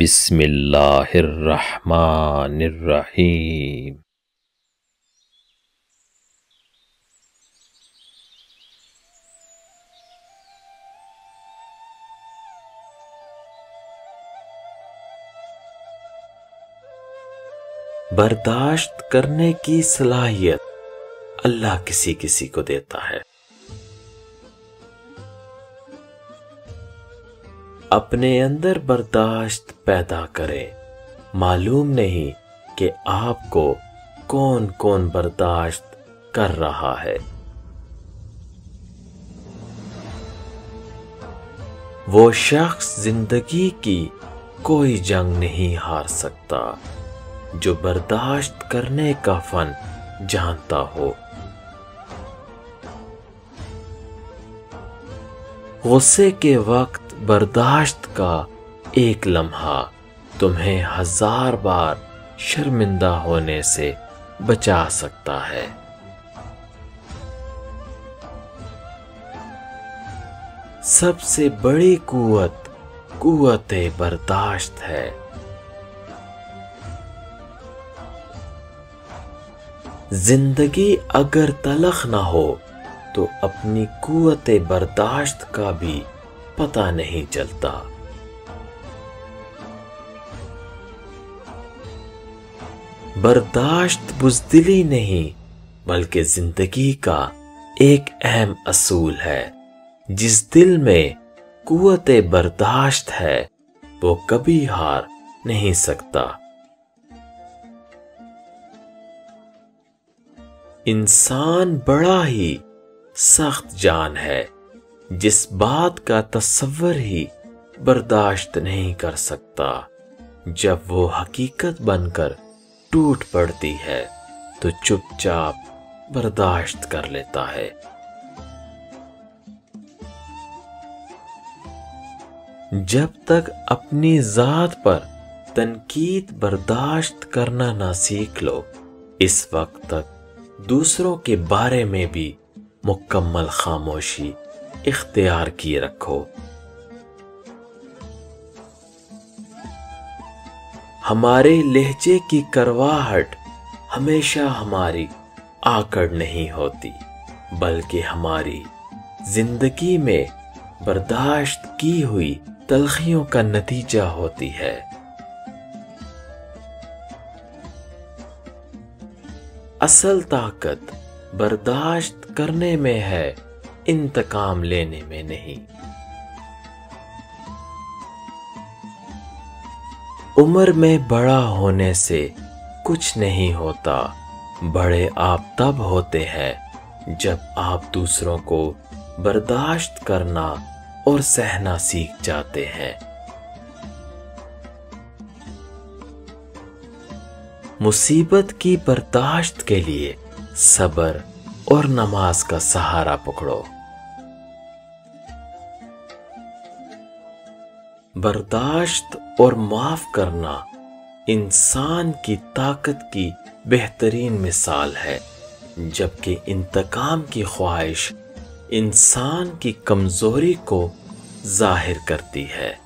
بسم اللہ الرحمن الرحیم۔ برداشت کرنے کی صلاحیت اللہ کسی کسی کو دیتا ہے۔ اپنے اندر برداشت پیدا کریں، معلوم نہیں کہ آپ کو کون کون برداشت کر رہا ہے۔ وہ شخص زندگی کی کوئی جنگ نہیں ہار سکتا جو برداشت کرنے کا فن جانتا ہو۔ غصے کے وقت برداشت کا ایک لمحہ تمہیں 1000 بار شرمندہ ہونے سے بچا سکتا ہے۔ سب سے بڑی قوت برداشت ہے۔ زندگی اگر تلخ نہ ہو تو اپنی قوت برداشت کا بھی پتہ نہیں چلتا۔ برداشت بزدلی نہیں بلکہ زندگی کا ایک اہم اصول ہے۔ جس دل میں قوت برداشت ہے وہ کبھی ہار نہیں سکتا۔ انسان بڑا ہی سخت جان ہے، جس بات کا تصور ہی برداشت نہیں کر سکتا، جب وہ حقیقت بن کر ٹوٹ پڑتی ہے تو چپ چاپ برداشت کر لیتا ہے۔ جب تک اپنی ذات پر تنقید برداشت کرنا نہ سیکھ لو، اس وقت تک دوسروں کے بارے میں بھی مکمل خاموشی اختیار کیے رکھو۔ ہمارے لہجے کی کرواہٹ ہمیشہ ہماری آکڑ نہیں ہوتی، بلکہ ہماری زندگی میں برداشت کی ہوئی تلخیوں کا نتیجہ ہوتی ہے۔ اصل طاقت برداشت کرنے میں ہے، انتقام لینے میں نہیں۔ عمر میں بڑا ہونے سے کچھ نہیں ہوتا، بڑے آپ تب ہوتے ہیں جب آپ دوسروں کو برداشت کرنا اور سہنا سیکھ جاتے ہیں۔ مصیبت کی برداشت کے لیے صبر اور نماز کا سہارا پکڑو۔ برداشت اور معاف کرنا انسان کی طاقت کی بہترین مثال ہے، جبکہ انتقام کی خواہش انسان کی کمزوری کو ظاہر کرتی ہے۔